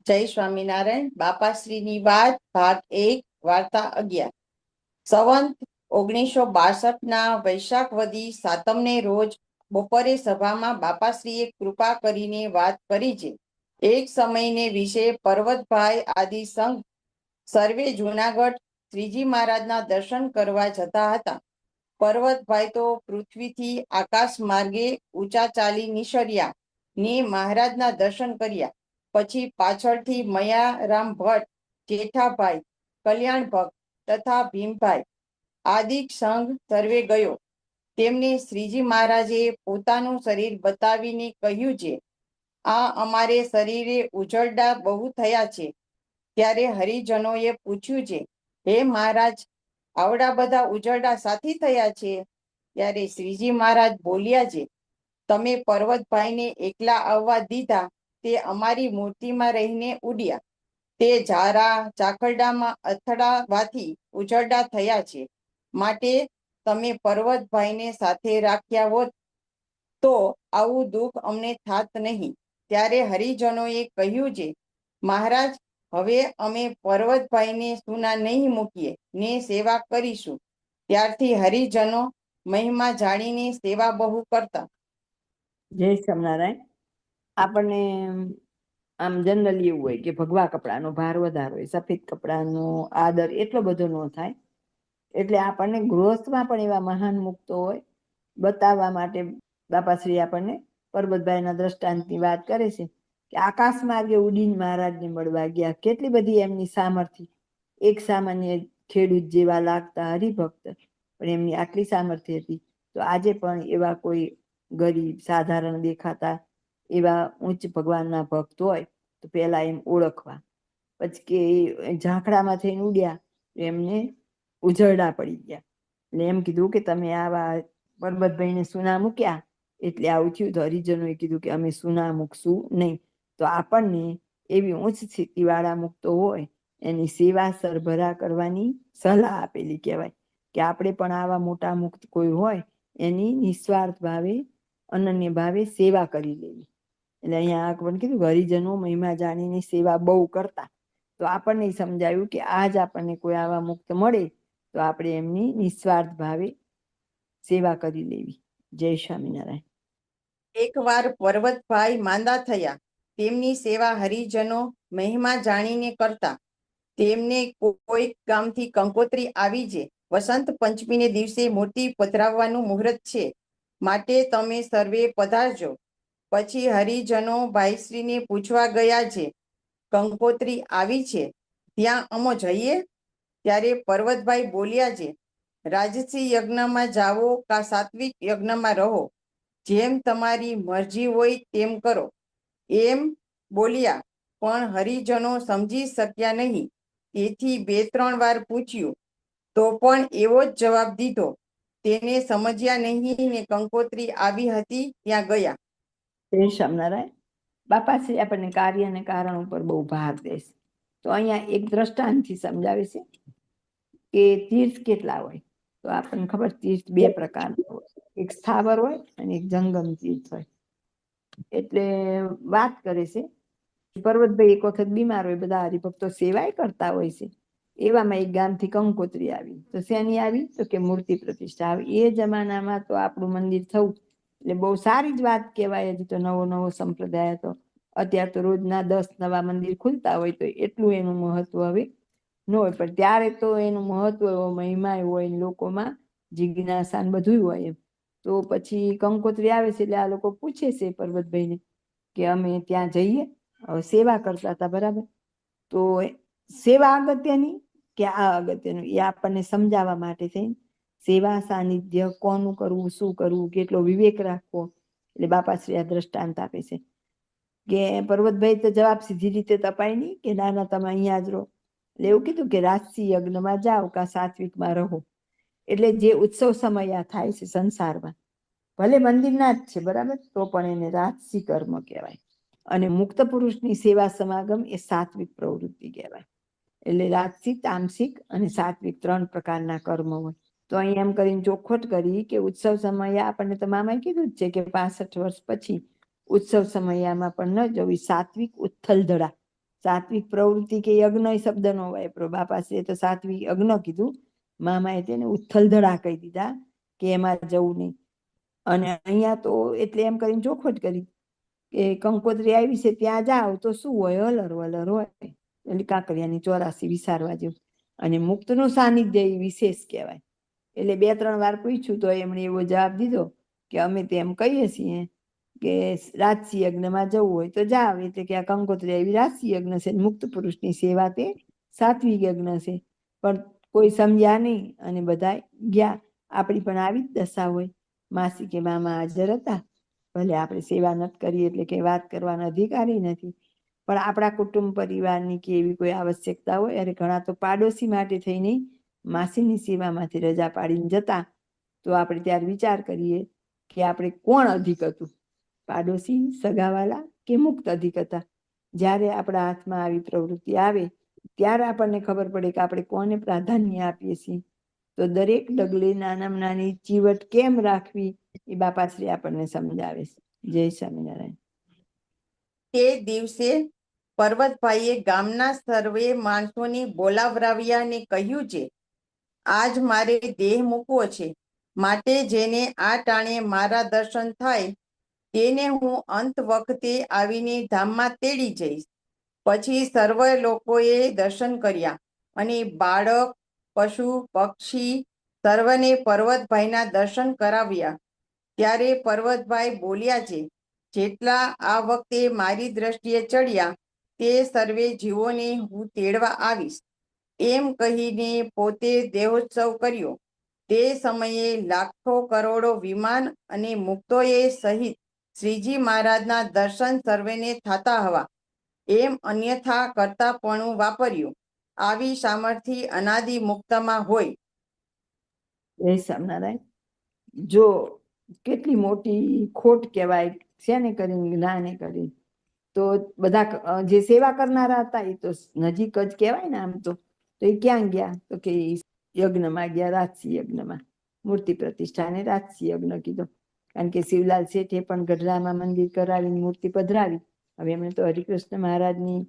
જય સ્વામિનારાયણ. બાપાશ્રીની વાત ભાગ 1 વાર્તા 11. સંવંત 1962 વૈશાખ વદી સાતમને રોજ બપોરે સભામાં બાપાશ્રીએ કૃપા કરીને વાત કરી છે. એક સમયને વિશે પર્વતભાઈ આદિ સંઘ સર્વે જૂનાગઢ શ્રીજી મહારાજના દર્શન કરવા જતા હતા. પર્વતભાઈ તો પૃથ્વીથી આકાશ માર્ગે ઊંચા ચાલી નિસર્યા ને મહારાજના દર્શન કર્યા. પછી પાછળથી મયારામ ભટ્ટ, જેઠાભાઈ, કલ્યાણ ભક્ત તથા ભીમભાઈ આદિક સંઘ સર્વે ગયો. તેમને શ્રીજી મહારાજે પોતાનું શરીર બતાવીને કહ્યું છે, આ અમારે શરીરે ઉજળડા બહુ થયા છે. ત્યારે હરિજનોએ પૂછ્યું છે, હે મહારાજ, આવડા બધા ઉજળડા સાથી થયા છે? ત્યારે શ્રીજી મહારાજ બોલ્યા છે, તમે પર્વતભાઈને એકલા આવવા દીધા તે અમારી મૂર્તિમાં રહીને ઉડ્યા. તે ઝારા ચાકરડામાં અથડાવાથી ઉજળડા થયા છે. માટે તમે પર્વતભાઈને સાથે રાખ્યા હોત તો આવું દુઃખ અમને થાત નહીં. ત્યારે હરિજનોએ કહ્યું છે, મહારાજ, હવે અમે પર્વતભાઈને સૂના નહીં મૂકીએ ને સેવા કરીશું. ત્યારથી હરિજનો મહિમા જાણીને સેવા બહુ કરતા. જય સ્વામિનારાયણ. આપણને આમ જનરલી એવું હોય કે ભગવા કપડાનો ભાર વધારે હોય, સફેદ કપડાનો આદર એટલો બધો ન થાય. એટલે આપણને ગૃહસ્થમાં પણ એવા મહાન મુક્તો હોય બતાવવા માટે બાપાશ્રી આપણને પર્વતભાઈના દ્રષ્ટાંતની વાત કરે છે કે આકાશ માર્ગે ઉડીને મહારાજને મળવા ગયા. કેટલી બધી એમની સામર્થ્ય. એક સામાન્ય ખેડૂત જેવા લાગતા હરિભક્ત, પણ એમની આટલી સામર્થ્ય હતી. તો આજે પણ એવા કોઈ ગરીબ સાધારણ દેખાતા એવા ઉચ્ચ ભગવાનના ભક્ત હોય તો પેલા એમ ઓળખવા. પછી કે ઝાંખડામાં થઈને ઉડ્યા એમને ઉજળડા પડી ગયા. એટલે એમ કીધું કે તમે આવા પર્વતભાઈને સુના મૂક્યા એટલે આવું થયું. તો હરિજનોએ કીધું કે અમે સુના મૂકશું નહીં. તો આપણને એવી ઉચ્ચ સ્થિતિવાળા મુક્તો હોય એની સેવા સરભરા કરવાની સલાહ આપેલી કહેવાય. કે આપણે પણ આવા મોટા મુક્ત કોઈ હોય એની નિસ્વાર્થ ભાવે અનન્ય ભાવે સેવા કરી લેવી. એટલે અહીંયા આપણને કીધું હરિજનો મહિમા જાણીને સેવા બહુ કરતા. તો આપણને સમજાયું કે આજ આપણને કોઈ આવા મુક્ત મળે તો આપણે એમની નિસ્વાર્થ ભાવે સેવા કરી લેવી. જય સ્વામિનારાયણ. એકવાર પર્વતભાઈ માંદા થયા. તેમની સેવા હરિજનો મહિમા જાણીને કરતા. તેમને કોઈ ગામથી કંકોત્રી આવી છે. વસંત પંચમીને દિવસે મૂર્તિ પધરાવવાનું મુહૂર્ત છે, માટે તમે સર્વે પધારજો. પછી હરિજનો ભાઈશ્રીને પૂછવા ગયા છે, કંકોત્રી આવી છે, ત્યાં અમો જઈએ? ત્યારે પર્વતભાઈ બોલ્યા છે, રાજસી યજ્ઞમાં જાઓ કા સાત્વિક યજ્ઞમાં રહો, જેમ તમારી મરજી હોય તેમ કરો. એમ બોલ્યા, પણ હરિજનો સમજી શક્યા નહીં. તેથી 2-3 વાર પૂછ્યું તો પણ એવો જ જવાબ દીધો. તેને સમજ્યા નહીં ને કંકોત્રી આવી હતી ત્યાં ગયા. જય સ્વામિનારાયણ. બાપાશ્રી આપણને કાર્ય અને કારણ ઉપર બહુ ભાર દેશે. તો અહીંયા એક દ્રષ્ટાંતથી સમજાવે છે કે તીર્થ કેટલા હોય. તો આપણને ખબર, તીર્થ 2 પ્રકારના હોય, એક સ્થાવર હોય અને એક જંગમ તીર્થ હોય. એટલે વાત કરે છે, પર્વતભાઈ એક વખત બીમાર હોય, બધા હરિભક્તો સેવાય કરતા હોય છે. એવામાં એક ગામથી કંકોત્રી આવી. તો શેની આવી? તો કે મૂર્તિ પ્રતિષ્ઠા આવી. એ જમાનામાં તો આપણું મંદિર થવું એટલે બહુ સારી જ વાત કહેવાય. હજી તો નવો નવો સંપ્રદાય હતો. અત્યારે તો રોજના 10 નવા મંદિર ખુલતા હોય તો એટલું એનું મહત્વ હવે ન હોય. પણ ત્યારે તો એનું મહત્વ એવો, મહિમા એવો હોય, લોકોમાં જિજ્ઞાસા બધું હોય એમ. તો પછી કંકોત્રી આવે છે એટલે આ લોકો પૂછે છે પર્વતભાઈને કે અમે ત્યાં જઈએ. હવે સેવા કરતા હતા, બરાબર. તો સેવા અગત્યની કે આ અગત્યનું, એ આપણને સમજાવવા માટે થઈને સેવા સાનિધ્ય કોનું કરવું, શું કરવું, કેટલો વિવેક રાખવો. એટલે બાપાશ્રી આ દ્રષ્ટાંત આપે છે કે પર્વતભાઈ તો જવાબ સીધી રીતે તપાય નહીં કે ના ના તમે અહીંયા જ રહો. એટલે એવું કીધું કે રાજસી યજ્ઞમાં જાઓ કા સાત્વિકમાં રહો. એટલે જે ઉત્સવ સમય થાય છે સંસારમાં, ભલે મંદિરના જ છે, બરાબર, તો પણ એને રાજસી કર્મ કહેવાય. અને મુક્ત પુરુષની સેવા સમાગમ એ સાત્વિક પ્રવૃત્તિ કહેવાય. એટલે રાજસી, તામસિક અને સાત્વિક 3 પ્રકારના કર્મ હોય. તો અહીં એમ કરીને ચોખવટ કરી કે ઉત્સવ સમયે આપણને તો મામાએ કીધું જ છે કે 65 વર્ષ પછી ઉત્સવ સમયમાં પણ ન જવી. સાત્વિક ઉથલધડા સાત્વિક પ્રવૃત્તિ કે યજ્ઞ શબ્દનો વાપરો. બાપાશ્રીએ તો સાત્વિક યજ્ઞ કીધું, મામાએ તેને ઉથલધડા કહી દીધા કે એમાં જવું નહીં. અને અહીંયા તો એટલે એમ કરીને ચોખવટ કરી કે કંકોત્રી આવી છે ત્યાં જાઓ તો શું હોય, હલર વલર હોય, એટલે કાંકરિયાની 84 વિસારવા જેવું. અને મુક્તનું સાનિધ્ય એ વિશેષ કહેવાય. એટલે 2-3 વાર પૂછ્યું તો એમણે એવો જવાબ દીધો કે અમે તો એમ કહીએ છીએ કે રાજસી યજ્ઞમાં જવું હોય તો જાવ. એટલે કે આ કંકોત્રી આવી રાજસી યજ્ઞ છે, મુક્ત પુરુષની સેવા તે સાત્વિક યજ્ઞ છે. પણ કોઈ સમજ્યા નહીં અને બધા ગયા. આપણી પણ આવી જ દશા હોય. માસી કે મામા હાજર હતા, ભલે આપણે સેવા નથી કરી એટલે કે વાત કરવાનો અધિકારી નથી, પણ આપણા કુટુંબ પરિવારની કે એવી કોઈ આવશ્યકતા હોય, અરે ઘણા તો પાડોશી માટે થઈને માસીની સેવામાંથી રજા પાડીને જતા. તો આપણે ત્યારે વિચાર કરીએ કે આપણે કોણ અધિક હતું, પાડોશી, સગાવાલા કે મુક્ત અધિક હતા. જ્યારે આપણા હાથમાં આવી પ્રવૃત્તિ આવે ત્યારે આપણને ખબર પડે કે આપણે કોને પ્રાધાન્ય આપીએ છીએ. તો દરેક ડગલે નાનામાં નાની ચીવટ કેમ રાખવી એ બાપાશ્રી આપણને સમજાવે છે. જય સ્વામિનારાયણ. તે દિવસે પર્વતભાઈએ ગામના સર્વે માણસોને બોલાવરાવ્યા અને કહ્યું છે, આજ મારે દેહ મૂકવો છે, માટે જેને આ ટાણે મારા દર્શન થાય તેને હું અંત વખતે આવીને ધામમાં તેડી જઈશ. પછી સર્વ લોકોએ દર્શન કર્યા અને બાળક, પશુ, પક્ષી સર્વને પર્વતભાઈના દર્શન કરાવ્યા. ત્યારે પર્વતભાઈ બોલ્યા છે, જેટલા આ વખતે મારી દ્રષ્ટિએ ચડ્યા તે સર્વે જીવોને હું તેડવા આવીશ. એમ કહીને પોતે દેહોત્સવ કર્યો. તે સમયે લાખો કરોડો વિમાન અને મુક્તોએ સહિત શ્રીજી મહારાજના દર્શન સર્વેને થતા હવા. એમ અન્યથા કરતાપણું વાપર્યું. આવી સામર્થ્ય અનાદિ મુક્તમાં હોય. જય સ્વામિનારાયણ. જો કેટલી મોટી ખોટ કહેવાય શેને કરીને, જ્ઞાને કરીને. તો બધા જે સેવા કરનારા હતા એ તો નજીક જ કહેવાય ને. આમ તો એ ક્યાં ગયા તો કે યજ્ઞમાં ગયા, રાજસી યજ્ઞમાં. મૂર્તિ પ્રતિષ્ઠાને રાજસી યજ્ઞ કીધો. કારણ કે શિવલાલ શેઠે પણ ગઢડામાં મંદિર કરાવીને મૂર્તિ પધરાવી. હવે એમણે તો હરિકૃષ્ણ મહારાજની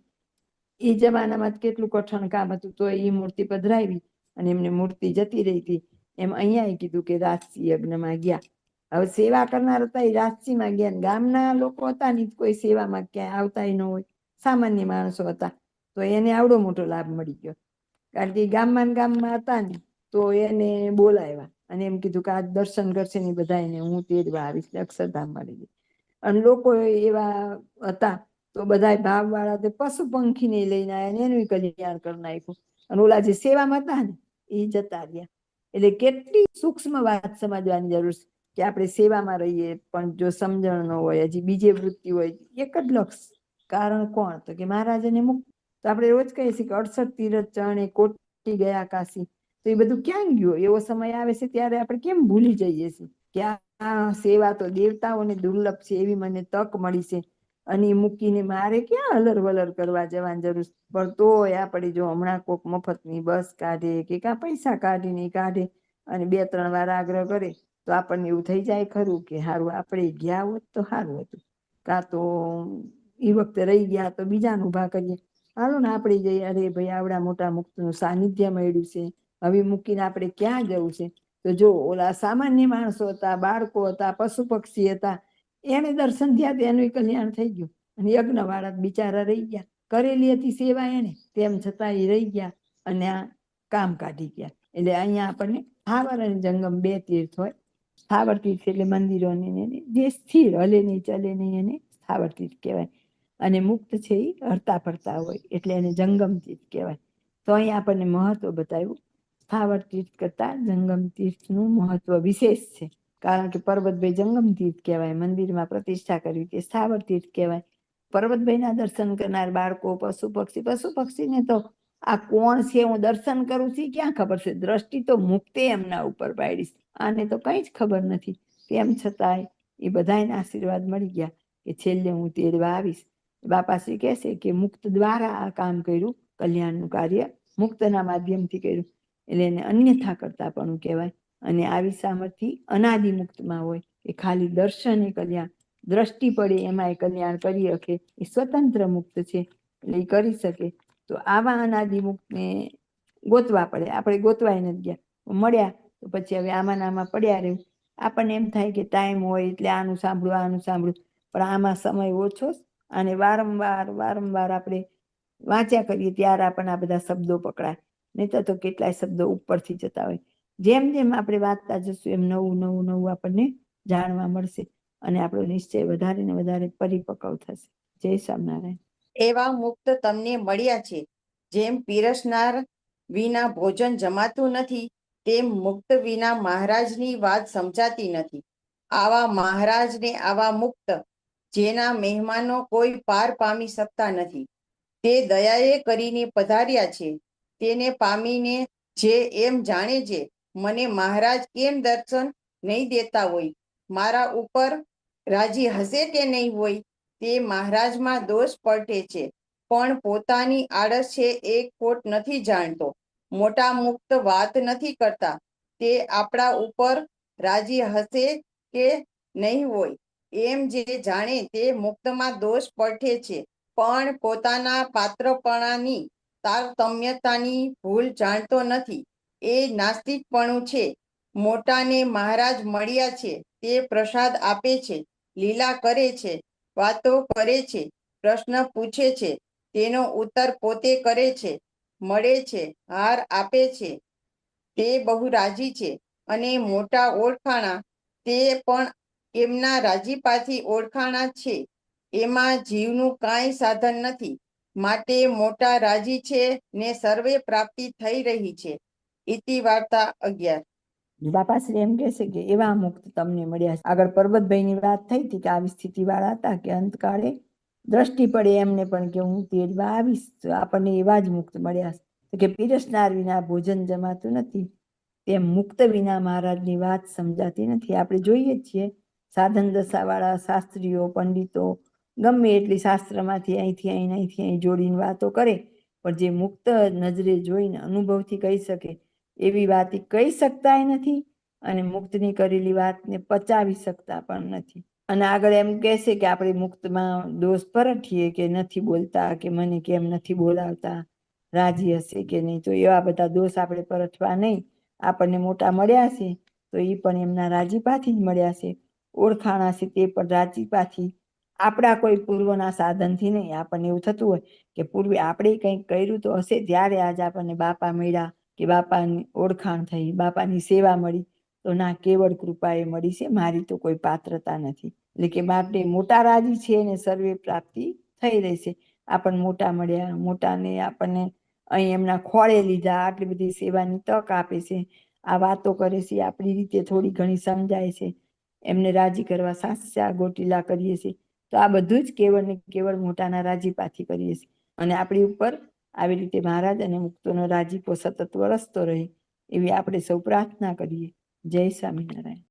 એ જમાનામાં કેટલું કઠણ કામ હતું તો એ મૂર્તિ પધરાવી અને એમને મૂર્તિ જતી રહી હતી. એમ અહીંયા કીધું કે રાજસી યજ્ઞમાં ગયા. હવે સેવા કરનાર હતા એ રાજસીમાં ગયા, ને ગામના લોકો હતા ને કોઈ સેવામાં ક્યાંય આવતા ન હોય, સામાન્ય માણસો હતા. તો એને આવડો મોટો લાભ મળી ગયો. કારણ કે ગામમાં હતા ને તો એને બોલાવ્યા અને એમ કીધું કે આ દર્શન કરશે ને બધા એને હું તેડવા આવીશ, અક્ષરધામ મળી ગઈ. અને લોકો એવા હતા તો બધા ભાવવાળા તે પશુ પંખીને લઈને આવ્યા, એનું કલ્યાણ કરી નાખ્યું. અને ઓલા જે સેવામાં હતા ને એ જતા રહ્યા. એટલે કેટલી સૂક્ષ્મ વાત સમજવાની જરૂર છે કે આપણે સેવામાં રહીએ પણ જો સમજણ ન હોય, હજી બીજી વૃત્તિ હોય, એક જ લક્ષ કારણ કોણ તો કે મહારાજને મુક્ત. તો આપણે રોજ કહીએ છીએ કે 68 તીરથ ચરણે કોટી ગયા કાશી. તો એ બધું ક્યાં ગયું? એવો સમય આવે છે ત્યારે આપણે કેમ ભૂલી જઈએ છીએ કે આ સેવા તો દેવતાઓને દુર્લભ છે, એવી મને તક મળી છે અને મૂકીને મારે ક્યાં હલર વલર કરવા જવાની જરૂર. પણ તોય આપણે જો હમણાં કોક મફતની બસ કાઢે કે કાં પૈસા કાઢીને કાઢે અને 2-3 વાર આગ્રહ કરે તો આપણને એવું થઈ જાય ખરું કે સારું આપણે ગયા હોત તો સારું હતું, કાં તો એ વખતે રહી ગયા તો બીજાને ઊભા કરીએ. હાલો ને આપણે જઈએ, અરે ભાઈ આવડા મોટા મુક્તનું સાનિધ્ય મળ્યું છે, હવે મૂકીને આપણે ક્યાં જવું છે? તો જો ઓલા સામાન્ય માણસો હતા, બાળકો હતા, પશુ પક્ષી હતા, એને દર્શન થયા તો એનું કલ્યાણ થઈ ગયું. અને યજ્ઞ વાળા બિચારા રહી ગયા. કરેલી હતી સેવા એને, તેમ છતાં એ રહી ગયા અને આ કામ કાઢી ગયા. એટલે અહીંયા આપણને સ્થાવર અને જંગમ 2 તીર્થ હોય. સ્થાવર તીર્થ એટલે મંદિરોને જે સ્થિર હલે નહીં ચલે નહીં એને સ્થાવર તીર્થ કહેવાય. અને મુક્ત છે એ હરતા ફરતા હોય એટલે એને જંગમ તીર્થ કહેવાય. તો અહીંયા આપણને મહત્વ બતાવ્યું. સ્થાવર તીર્થ કરતા જંગમ તીર્થનું મહત્વ વિશેષ છે. કારણ કે પર્વતભાઈ જંગમ તીર્થ કહેવાય, મંદિરમાં પ્રતિષ્ઠા કરવી તે સ્થાવર તીર્થ કહેવાય. પર્વતભાઈના દર્શન કરનાર બાળકો, પશુ પક્ષીને તો આ કોણ છે, હું દર્શન કરું છું ક્યાં ખબર છે? દ્રષ્ટિ તો મુક્તે એમના ઉપર પાડીશ, આને તો કઈ જ ખબર નથી. તેમ છતાંય એ બધાને આશીર્વાદ મળી ગયા કે છેલ્લે હું તેડવા આવીશ. બાપાશ્રી કહેશે કે મુક્ત દ્વારા આ કામ કર્યું, કલ્યાણનું કાર્ય મુક્તના માધ્યમથી કર્યું. એટલે એને અન્યથા કરતા પણ કહેવાય. અને આવી સામર્થ્ય અનાદિ મુક્તમાં હોય કે ખાલી દર્શન એ કલ્યાણ, દ્રષ્ટિ પડે એમાં એ કલ્યાણ કરી શકે, એ સ્વતંત્ર મુક્ત છે. એટલે એ કરી શકે. તો આવા અનાદિ મુક્તને ગોતવા પડે. આપણે ગોતવાય નથી ગયા, મળ્યા તો પછી હવે આમાં આમાં પડ્યા રહેવું. આપણને એમ થાય કે ટાઈમ હોય એટલે આનું સાંભળું, પણ આમાં સમય ઓછો, અને વારંવાર આપણે વાંચ્યા કરીએ ત્યારે આપણને આ બધા શબ્દો પકડાય, નહીં તો કેટલાય શબ્દો ઉપરથી જતા હોય. જેમ જેમ આપણે વાંચતા જશું એમ નવું આપણને જાણવા મળશે, અને આપણો નિશ્ચય વધારે ને વધારે પરિપક્વ થશે. જય સ્વામિનારાયણ. એવા મુક્ત તમને મળ્યા છે. જેમ પીરસનાર વિના ભોજન જમાતું નથી, તેમ મુક્ત વિના મહારાજની વાત સમજાતી નથી. આવા મહારાજને, આવા મુક્ત, જેના મહેમાનો કોઈ પાર પામી શકતા નથી, તે દયાએ કરીને પધાર્યા છે. તેને પામીને જે એમ જાણે છે, મને મહારાજ કેમ દર્શન નહીં દેતા હોય, મારા ઉપર રાજી હશે કે નહીં હોય, તે મહારાજમાં દોષ પડે છે. પણ પોતાની આળસ છે એ ખોટ નથી જાણતો. મોટા મુક્ત વાત નથી કરતા, તે આપણા ઉપર રાજી હશે કે નહીં હોય એમ જે જાણે તે મુક્તમાં દોષ પડે છે. પણ પોતાના પાત્રપણાની તારતમ્યતાની ભૂલ જાણતો નથી, એ નાસ્તિકપણું છે. મોટાને મહારાજ મળ્યા છે, તે પ્રસાદ આપે છે, લીલા કરે છે, વાતો કરે છે, પ્રશ્ન પૂછે છે, તેનો ઉત્તર પોતે કરે છે, મળે છે, હાર આપે છે, તે બહુ રાજી છે. અને મોટા ઓળખાણા, તે પણ એમના રાજીપાથી ઓળખાણા છે. એમાં જીવનું કાંઈ સાધન નથી, માટે મોટા રાજી છે ને સર્વે પ્રાપ્તિ થઈ રહી છે. ઇતિ વાર્તા 11. બાપાશ્રી એમ કહે છે કે એવા મુક્ત તમને મળ્યા. આગળ પરબતભાઈની વાત થઈ હતી કે આવી સ્થિતિ વાળા હતા કે અંતકાળે દ્રષ્ટિ પડે એમને પણ કે હું તેડવા આવીશ, તો આપણને એવા જ મુક્ત મળ્યા કે પીરસનાર વિના ભોજન જમાતું નથી, તેમ મુક્ત વિના મહારાજની વાત સમજાતી નથી. આપણે જોઈએ જ છીએ સાધન દશાવાળા શાસ્ત્રીઓ, પંડિતો ગમે એટલી શાસ્ત્રમાંથી અહીંથી અહીં જોડીને વાતો કરે, પણ જે મુક્ત નજરે જોઈને અનુભવથી કહી શકે એવી વાત કહી શકતા નથી, અને મુક્તની કરેલી વાતને પચાવી શકતા પણ નથી. અને આગળ એમ કહેશે કે આપણે મુક્તમાં દોષ પરઠીએ કે નથી બોલતા, કે મને કેમ નથી બોલાવતા, રાજી હશે કે નહીં, તો એવા બધા દોષ આપણે પરઠવા નહીં. આપણને મોટા મળ્યા છે તો એ પણ એમના રાજીપાથી જ મળ્યા છે, ઓળખાણા છે તે પણ રાજીપાથી, આપણા કોઈ પૂર્વના સાધનથી નહીં. આપણને એવું થતું હોય કે પૂર્વે આપણે કંઈક કર્યું તો હશે, ત્યારે આજ આપણને બાપા મળ્યા કે બાપાની ઓળખાણ થઈ, બાપાની સેવા મળી, તો ના, કેવળ કૃપા એ મળી છે, મારી તો કોઈ પાત્રતા નથી. એટલે કે માટે મોટા રાજી છે ને સર્વે પ્રાપ્તિ થઈ રહેશે. આપણને મોટા મળ્યા, મોટાને આપણને અહીં એમના ખોળે લીધા, આટલી બધી સેવાની તક આપે છે, આ વાતો કરે છે, આપણી રીતે થોડી ઘણી સમજાય છે, એમને રાજી કરવા સાસ્યા ગોટીલા કરીએ છીએ. તો આ બધું જ કેવળ ને કેવળ મોટાના રાજીપાથી કરીએ છીએ. અને આપણી ઉપર આવી રીતે મહારાજ અને મુક્તોનો રાજીપો સતત વરસતો રહે એવી આપણે સૌ પ્રાર્થના કરીએ. જય સ્વામિનારાયણ.